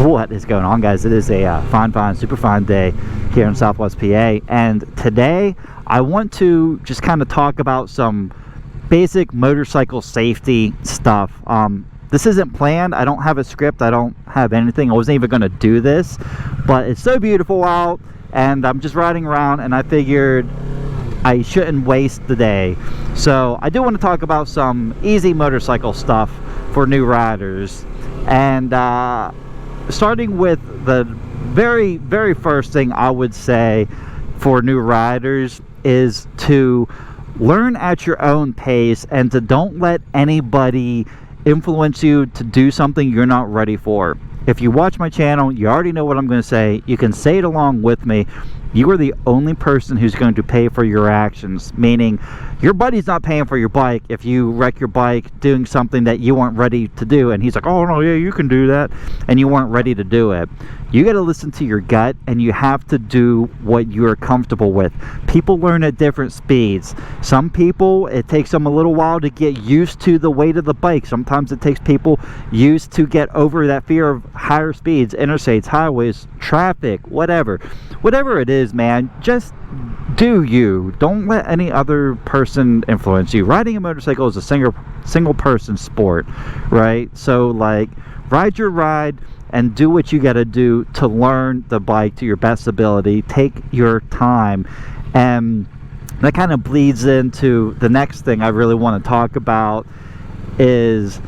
What is going on, guys? It is a fine, super fine day here in Southwest PA, and today I want to just kind of talk about some basic motorcycle safety stuff. This isn't planned. I don't have a script. I don't have anything. I wasn't even going to do this, but it's so beautiful out, and I'm just riding around, and I figured I shouldn't waste the day. So I do want to talk about some easy motorcycle stuff for new riders, and starting with the very first thing I would say for new riders is to learn at your own pace and to don't let anybody influence you to do something you're not ready for. If you watch my channel, you already know what I'm going to say. You can say it along with me. You are the only person who's going to pay for your actions, meaning your buddy's not paying for your bike if you wreck your bike doing something that you weren't ready to do, and he's like, oh no, yeah, you can do that, and you weren't ready to do it. You got to listen to your gut, and you have to do what you're comfortable with. People learn at different speeds. Some people, it takes them a little while to get used to the weight of the bike. Sometimes it takes people used to get over that fear of higher speeds, interstates, highways, traffic, whatever it is, man. Just do you. Don't let any other person influence you. Riding a motorcycle is a single person sport, right? So like, ride your ride and do what you got to do to learn the bike to your best ability. Take your time. And that kind of bleeds into the next thing I really want to talk about is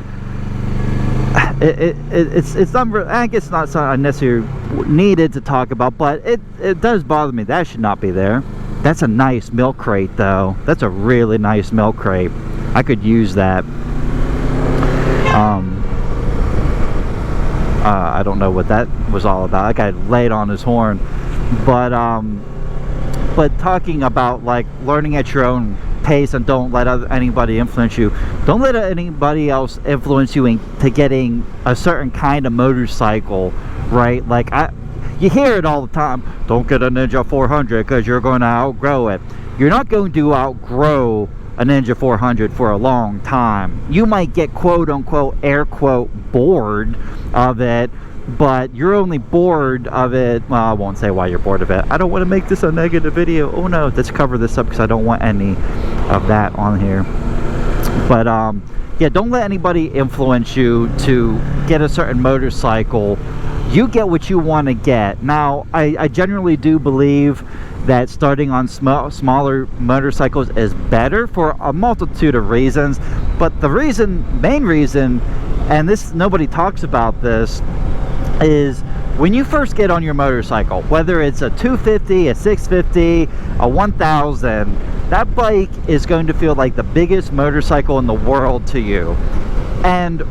it's not, I guess, not something necessarily needed to talk about, but it does bother me. That should not be there. That's a nice milk crate, though. That's a really nice milk crate. I could use that. I don't know what that was all about. That guy laid on his horn. But talking about like learning at your own pace and don't let anybody influence you. Don't let anybody else influence you into getting a certain kind of motorcycle, right? Like you hear it all the time. Don't get a Ninja 400 because you're going to outgrow it. You're not going to outgrow a Ninja 400 for a long time. You might get quote unquote, air quote, bored of it, but you're only bored of it. Well, I won't say why you're bored of it. I don't want to make this a negative video. Oh no, let's cover this up because I don't want any of that on here. But yeah, don't let anybody influence you to get a certain motorcycle. You get what you want to get. Now, I generally do believe that starting on smaller motorcycles is better for a multitude of reasons, but the main reason, and this nobody talks about this, is when you first get on your motorcycle, whether it's a 250, a 650, a 1000, that bike is going to feel like the biggest motorcycle in the world to you. And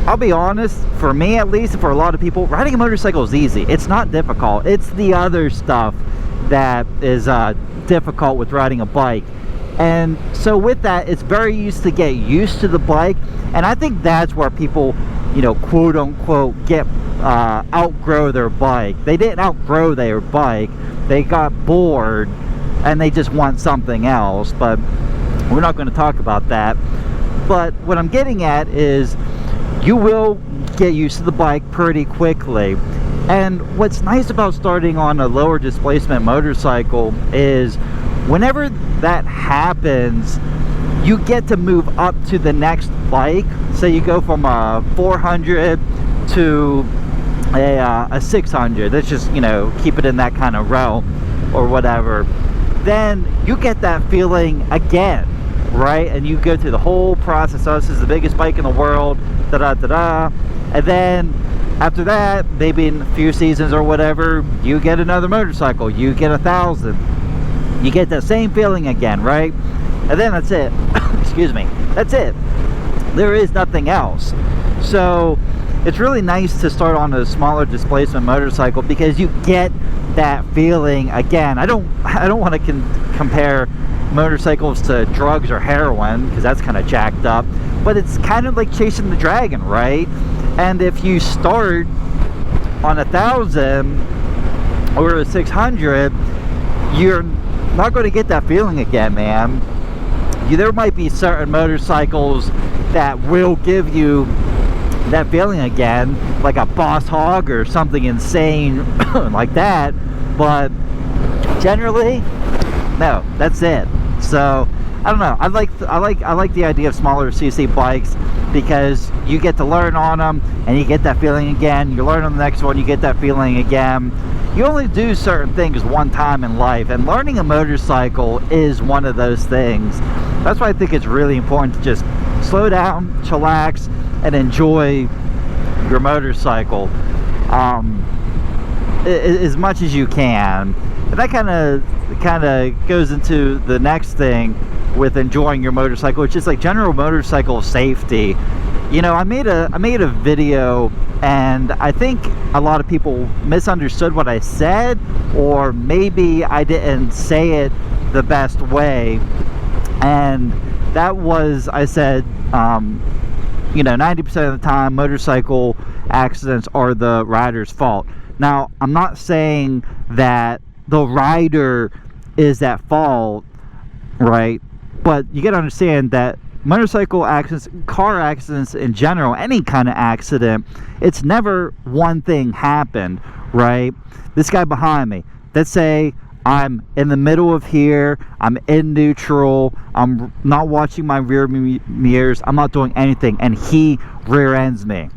I'll be honest, for me at least, for a lot of people, riding a motorcycle is easy. It's not difficult. It's the other stuff that is difficult with riding a bike. And so with that, it's very easy to get used to the bike, and I think that's where people, you know, quote unquote, get outgrow their bike. They didn't outgrow their bike, they got bored and they just want something else, but we're not going to talk about that. But what I'm getting at is you will get used to the bike pretty quickly. And what's nice about starting on a lower displacement motorcycle is whenever that happens, you get to move up to the next bike. Say you go from a 400 to a 600. Let's just, you know, keep it in that kind of realm or whatever. Then you get that feeling again, right? And you go through the whole process. Oh, this is the biggest bike in the world, da-da-da-da. And then after that, maybe in a few seasons or whatever, you get another motorcycle, you get 1000. You get that same feeling again, right? And then that's it. Excuse me. That's it. There is nothing else. So it's really nice to start on a smaller displacement motorcycle because you get that feeling again. I don't want to compare motorcycles to drugs or heroin because that's kind of jacked up, but it's kind of like chasing the dragon, right? And if you start on 1000 or a 600, you're not going to get that feeling again, man. There might be certain motorcycles that will give you that feeling again, like a Boss Hog or something insane like that. But generally, no, that's it. So I don't know. I like the idea of smaller CC bikes because you get to learn on them and you get that feeling again. You learn on the next one, you get that feeling again. You only do certain things one time in life, and learning a motorcycle is one of those things. That's why I think it's really important to just slow down, chillax, and enjoy your motorcycle as much as you can. And that kind of goes into the next thing with enjoying your motorcycle, which is like general motorcycle safety. You know, I made a video, and I think a lot of people misunderstood what I said, or maybe I didn't say it the best way. And that was, I said, you know, 90% of the time motorcycle accidents are the rider's fault. Now, I'm not saying that the rider is at fault, right? But you got to understand that motorcycle accidents, car accidents in general, any kind of accident, it's never one thing happened, right? This guy behind me, let's say I'm in the middle of here, I'm in neutral, I'm not watching my rear mirrors, I'm not doing anything, and he rear ends me.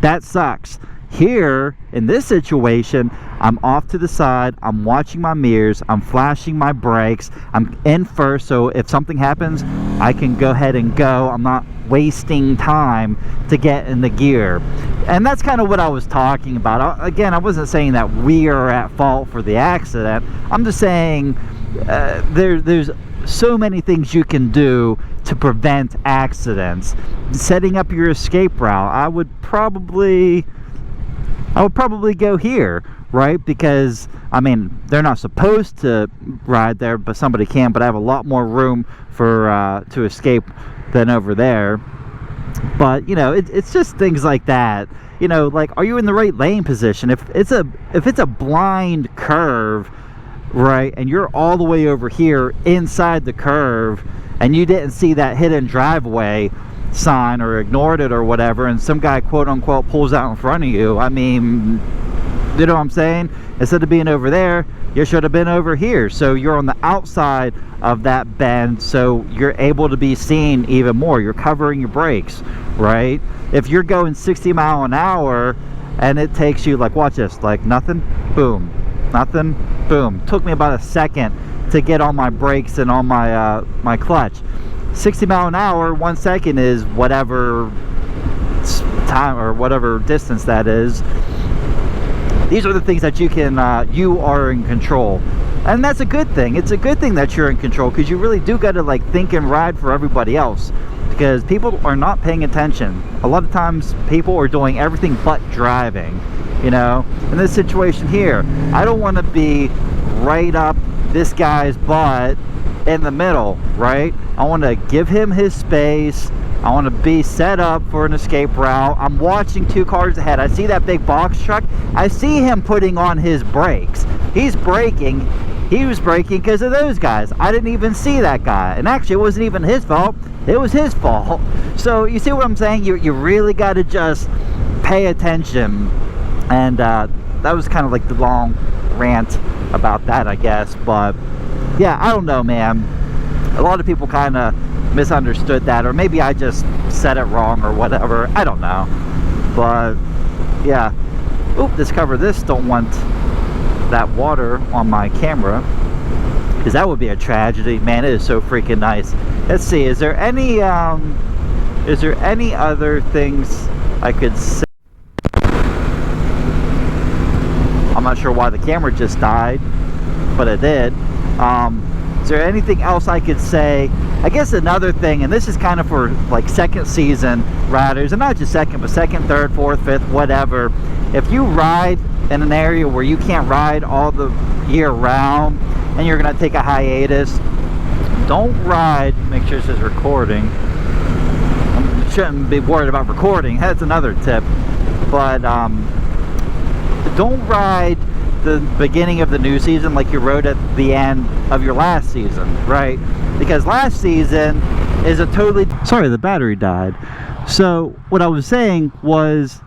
That sucks. Here, in this situation, I'm off to the side, I'm watching my mirrors, I'm flashing my brakes, I'm in first, so if something happens, I can go ahead and go. I'm not wasting time to get in the gear. And that's kind of what I was talking about. Again, I wasn't saying that we are at fault for the accident. I'm just saying there's so many things you can do to prevent accidents. Setting up your escape route, I would probably go here, right? Because, I mean, they're not supposed to ride there, but somebody can. But I have a lot more room for to escape than over there. But, you know, it's just things like that. You know, like, are you in the right lane position? If it's a blind curve, right, and you're all the way over here inside the curve, and you didn't see that hidden driveway sign or ignored it or whatever, and some guy quote unquote pulls out in front of you, I mean, you know what I'm saying? Instead of being over there, you should have been over here. So you're on the outside of that bend, so you're able to be seen even more. You're covering your brakes, right? If you're going 60 miles an hour and it takes you, like, watch this, like nothing, boom, nothing, boom. Took me about a second to get on my brakes and on my my clutch. 60 miles an hour, 1 second is whatever time or whatever distance that is. These are the things that you can, you are in control. And that's a good thing. It's a good thing that you're in control, because you really do got to, like, think and ride for everybody else. Because people are not paying attention. A lot of times people are doing everything but driving, you know. In this situation here, I don't want to be right up this guy's butt in the middle, right? I want to give him his space. I want to be set up for an escape route. I'm watching 2 cars ahead. I see that big box truck. I see him putting on his brakes. He's braking. He was braking because of those guys. I didn't even see that guy. And actually, it wasn't even his fault. It was his fault. So you see what I'm saying? You really got to just pay attention. And that was kind of like the long rant about that, I guess. But yeah, I don't know, man. A lot of people kind of misunderstood that, or maybe I just said it wrong or whatever. I don't know. But yeah. Oop, discover this. Don't want that water on my camera, because that would be a tragedy. Man, it is so freaking nice. Let's see, is there any other things I could say? I'm not sure why the camera just died, but it did. Is there anything else I could say? I guess another thing, and this is kind of for like second season riders, and not just second, but second, third, fourth, fifth, whatever. If you ride in an area where you can't ride all the year round and you're gonna take a hiatus, don't ride, make sure it says recording. I shouldn't be worried about recording, that's another tip. But don't ride the beginning of the new season like you rode at the end of your last season, right? Because last season is a totally... Sorry, the battery died. So what I was saying was,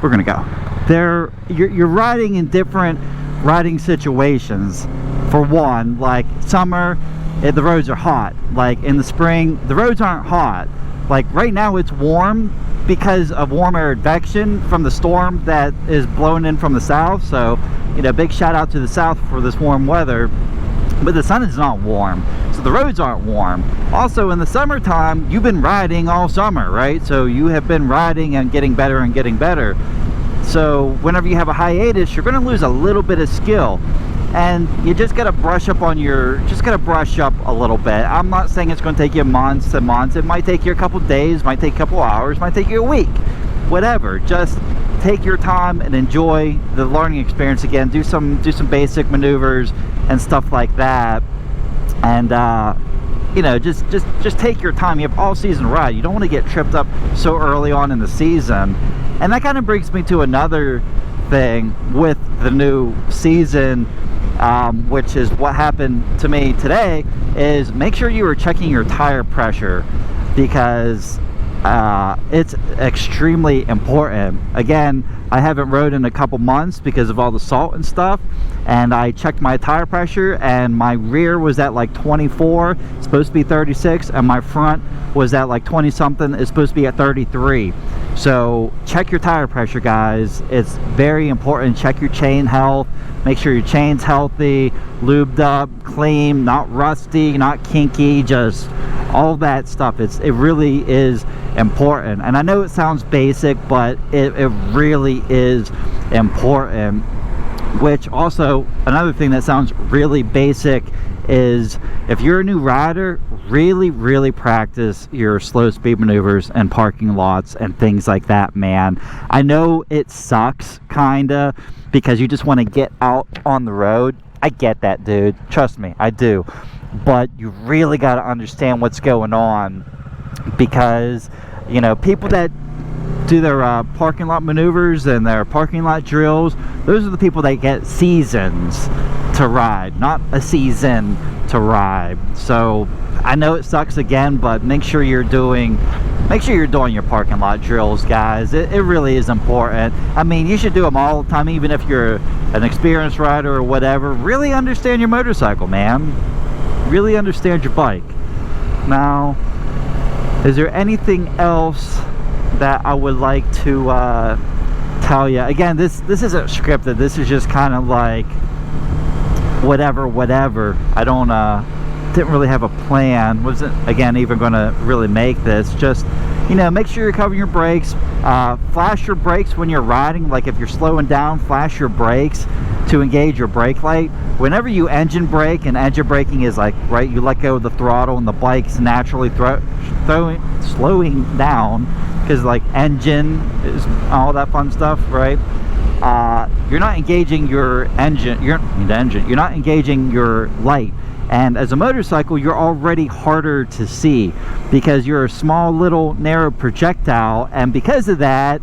we're gonna go there. You're riding in different riding situations. For one, like summer, the roads are hot. Like in the spring, the roads aren't hot. Like right now it's warm because of warm air advection from the storm that is blowing in from the south. So, you know, big shout out to the south for this warm weather. But the sun is not warm, so the roads aren't warm. Also, in the summertime, you've been riding all summer, right? So you have been riding and getting better and getting better. So whenever you have a hiatus, you're going to lose a little bit of skill. And you just got to brush up on your, just got to brush up a little bit. I'm not saying it's going to take you months and months. It might take you a couple days, might take a couple hours, might take you a week, whatever. Just take your time and enjoy the learning experience again. Do some basic maneuvers and stuff like that. And you know, just take your time. You have all season ride. You don't want to get tripped up so early on in the season. And that kind of brings me to another thing with the new season, which is what happened to me today, is make sure you are checking your tire pressure, because it's extremely important. Again, I haven't rode in a couple months because of all the salt and stuff, and I checked my tire pressure and my rear was at like 24, it's supposed to be 36, and my front was at like 20 something, it's supposed to be at 33. So check your tire pressure, guys. It's very important. Check your chain health, make sure your chain's healthy, lubed up, clean, not rusty, not kinky, just all that stuff. It really is important. And I know it sounds basic, but it really is important. Which also, another thing that sounds really basic is, if you're a new rider, really practice your slow speed maneuvers and parking lots and things like that, man. I know it sucks kinda, because you just want to get out on the road. I get that, dude, trust me, I do. But you really got to understand what's going on, because, you know, people that do their parking lot maneuvers and their parking lot drills, those are the people that get seasons to ride, not a season to ride. So I know it sucks again, but make sure you're doing your parking lot drills, guys. It really is important. I mean, you should do them all the time, even if you're an experienced rider or whatever. Really understand your motorcycle, man. Really understand your bike. Now, is there anything else that I would like to tell you? Again, this isn't scripted. This is just kind of like whatever. I don't didn't really have a plan. Wasn't, again, even going to really make this. Just, you know, make sure you're covering your brakes. Flash your brakes when you're riding. Like if you're slowing down, flash your brakes to engage your brake light. Whenever you engine brake, and engine braking is like, right, you let go of the throttle and the bike's naturally slowing down, because like engine is all that fun stuff, right? You're not engaging your engine, you're not engaging your light. And as a motorcycle, you're already harder to see because you're a small little narrow projectile, and because of that,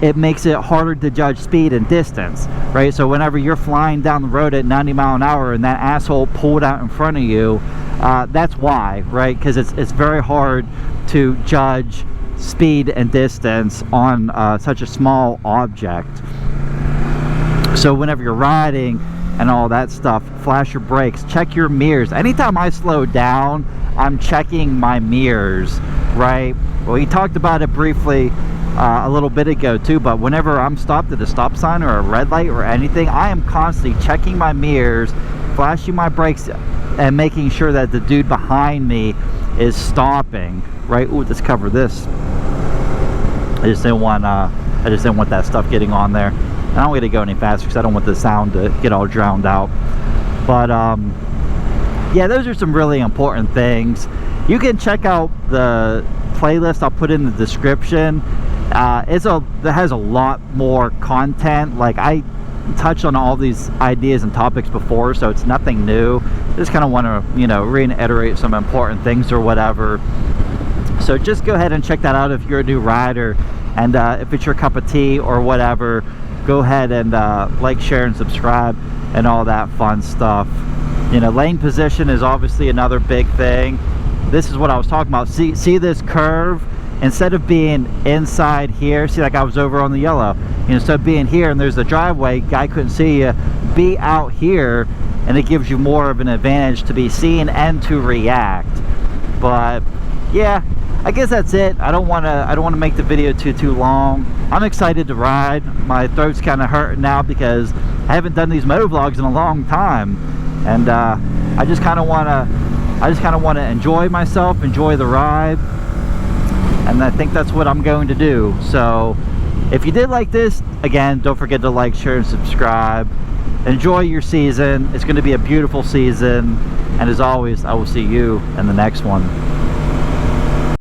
it makes it harder to judge speed and distance, right? So whenever you're flying down the road at 90 miles an hour and that asshole pulled out in front of you, that's why, right? Because it's very hard to judge speed and distance on such a small object. So whenever you're riding and all that stuff, flash your brakes, check your mirrors. Anytime I slow down, I'm checking my mirrors, right? Well, we talked about it briefly a little bit ago too, but whenever I'm stopped at a stop sign or a red light or anything, I am constantly checking my mirrors, flashing my brakes, and making sure that the dude behind me is stopping, right? Ooh, let's cover this. I just didn't want that stuff getting on there. And I don't want to go any faster because I don't want the sound to get all drowned out. But yeah, those are some really important things. You can check out the playlist I'll put in the description. That has a lot more content. Like, I touched on all these ideas and topics before, so it's nothing new. Just kind of want to, you know, reiterate some important things or whatever. So just go ahead and check that out if you're a new rider, and if it's your cup of tea or whatever, go ahead and like, share, and subscribe and all that fun stuff. You know, lane position is obviously another big thing. This is what I was talking about. See this curve? instead of being inside here, see, like I was over on the yellow, instead of being here and there's the driveway, guy couldn't see you, be out here, and it gives you more of an advantage to be seen and to react. But yeah, I guess that's it. I don't want to make the video too long. I'm excited to ride. My throat's kind of hurting now because I haven't done these moto vlogs in a long time, and I just kind of want to enjoy myself, enjoy the ride, and I think that's what I'm going to do. So if you did like this, again, don't forget to like, share, and subscribe. Enjoy your season. It's going to be a beautiful season, and as always, I will see you in the next one.